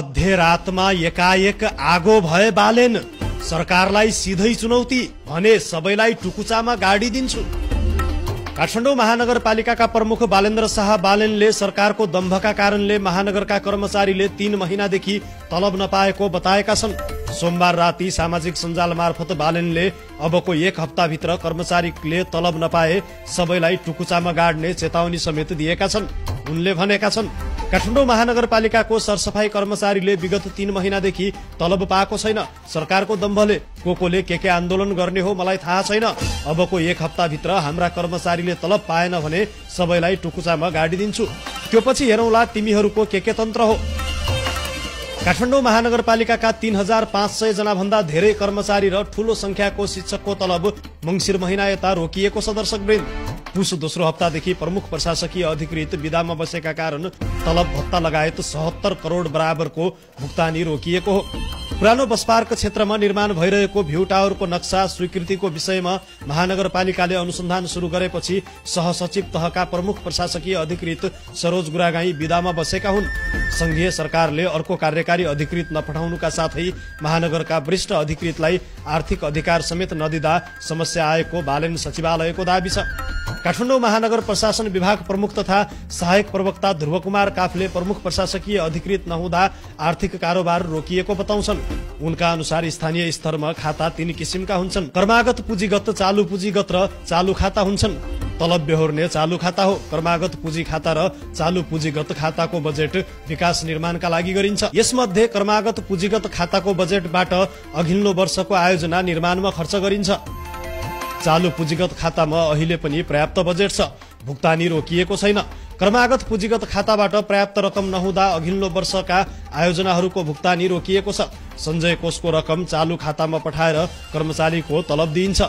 मध्यरातमा एकाएक आगो भए बालेन, सरकारलाई सिधै चुनौती भने सबैलाई टुकुचामा गाडी दिन्छु। काठमाडौँ महानगरपालिकाका प्रमुख बालेन्द्र शाह बालेनले सरकारको दम्भका कारणले महानगरका कर्मचारीले 3 महिनादेखि तलब नपाएको बताएका छन्। सोमबार राति सामाजिक सञ्जाल मार्फत बालेनले अबको 1 हप्ताभित्र कर्मचारीले तलब नपाए सबैलाई टुकुचामा गाड्ने चेतावनी समेत दिएका छन्। उनले भनेका छन्, काठमाडौँ महानगरपालिकाको सरसफाई कर्मचारीले विगत 3 महिनादेखि तलब पाएको छैन। सरकारको दम्भले कोले के आन्दोलन गर्ने हो मलाई थाहा छैन। अबको 1 हप्ताभित्र हाम्रा कर्मचारीले तलब पाएन भने सबैलाई टुकुचामा गाडी दिन्छु। त्यो पछि हेरौँला तिमीहरूको के तन्त्र हो। काठमाडौँ महानगरपालिकाका 3500 जना भन्दा धेरै कर्मचारी र ठूलो संख्याको शिक्षकको तलब मंगिर महिना यता रोकिएको छ। दर्शकवृन्द, पुस दोस्रो हप्तादेखि प्रमुख प्रशासकीय अधिकृत विदामा बसेका कारण तलब भत्ता लगायत 77 करोड बराबरको भुक्तानी रोकिएको हो। पुरानो बस पार्क क्षेत्रमा निर्माण भइरहेको भ्यू टावरको नक्सा स्वीकृतिको विषयमा महानगरपालिकाले अनुसन्धान शुरू गरेपछि सहसचिव तहका प्रमुख प्रशासकीय अधिकृत सरोज गुरागाई विदामा बसेका हुन्। संघीय सरकारले अर्को कार्यकारी अधिकृत नपठाउनुका साथै महानगरका वरिष्ठ अधिकृतलाई आर्थिक अधिकार समेत नदिँदा समस्या आएको बालेन सचिवालयको दाबी छ। काठमाडौँ महानगर प्रशासन विभाग प्रमुख तथा सहायक प्रवक्ता ध्रुव कुमार काफले प्रमुख प्रशासकीय अधिकृत नहुँदा आर्थिक कारोबार रोकिएको बताउँछन्। उनका अनुसार स्थानीय स्तरमा खाता 3 किसिमका हुन्छन्। कर्मागत पुँजीगत, चालु पुँजीगत र चालु खाता हुन्छन्। तलब बेहोर्ने चालु खाता हो। कर्मागत पुँजी खाता र चालु पुँजीगत खाताको बजेट विकास निर्माणका लागि गरिन्छ। यसमध्ये कर्मागत पुँजीगत खाताको बजेटबाट अघिल्लो वर्षको आयोजना निर्माणमा खर्च गरिन्छ। चालु पुँजीगत खातामा अहिले पनि पर्याप्त बजेट छ, भुक्तानी रोकिएको छैन। कर्मागत पुँजीगत खाताबाट पर्याप्त रकम नहुँदा अघिल्लो वर्षका आयोजनाहरूको भुक्तानी रोकिएको छ। सञ्चय कोषको रकम चालु खातामा पठाएर कर्मचारीको तलब दिइन्छ,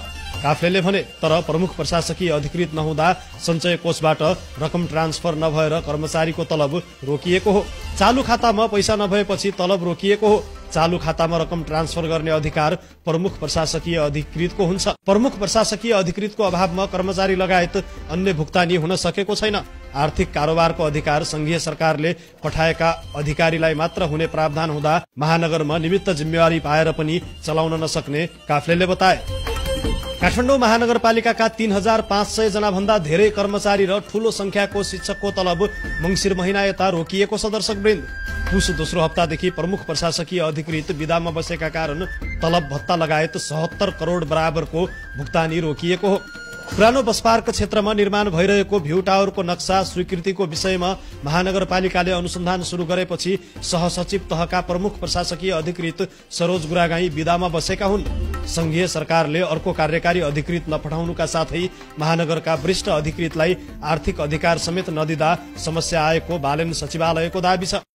काफलेले भने। तर प्रमुख प्रशासकीय अधिकृत नहुँदा सञ्चय कोषबाट रकम ट्रान्सफर नभएर कर्मचारीको तलब रोकिएको हो। चालु खातामा पैसा नभएपछि तलब रोकिएको हो। चालु खातामा रकम ट्रान्सफर गर्ने अधिकार प्रमुख प्रशासकीय अधिकृतको हुन्छ। प्रमुख प्रशासकीय अधिकृतको अभावमा कर्मचारी लगायत अन्य भुक्तानी हुन सकेको छैन। आर्थिक कारोबारको अधिकार संघीय सरकारले पठाएका अधिकारीलाई मात्र हुने प्रावधान हुँदा महानगरमा निमित्त जिम्मेवारी पाएर पनि चलाउन नसक्ने काफलेले बताए। काठमाडौँ महानगरपालिकाका 3500 जना भन्दा धेरै कर्मचारी र ठूलो संख्याको शिक्षकको तलब मंगिर महिना यता रोकिएको छ। दर्शकवृन्द, पुस दोस्रो हप्तादेखि प्रमुख प्रशासकीय अधिकृत विदामा बसेका कारण तलब भत्ता लगायत 77 करोड बराबरको भुक्तानी रोकिएको हो। पुरानो बस पार्क क्षेत्रमा निर्माण भइरहेको भ्यू टावरको नक्सा स्वीकृतिको विषयमा महानगरपालिकाले अनुसन्धान शुरू गरेपछि सहसचिव तहका प्रमुख प्रशासकीय अधिकृत सरोज गुरागाई विदामा बसेका हुन्। संघीय सरकारले अर्को कार्यकारी अधिकृत नपठाउनुका साथै महानगरका वरिष्ठ अधिकृतलाई आर्थिक अधिकार समेत नदिँदा समस्या आएको बालेन सचिवालयको दाबी छ।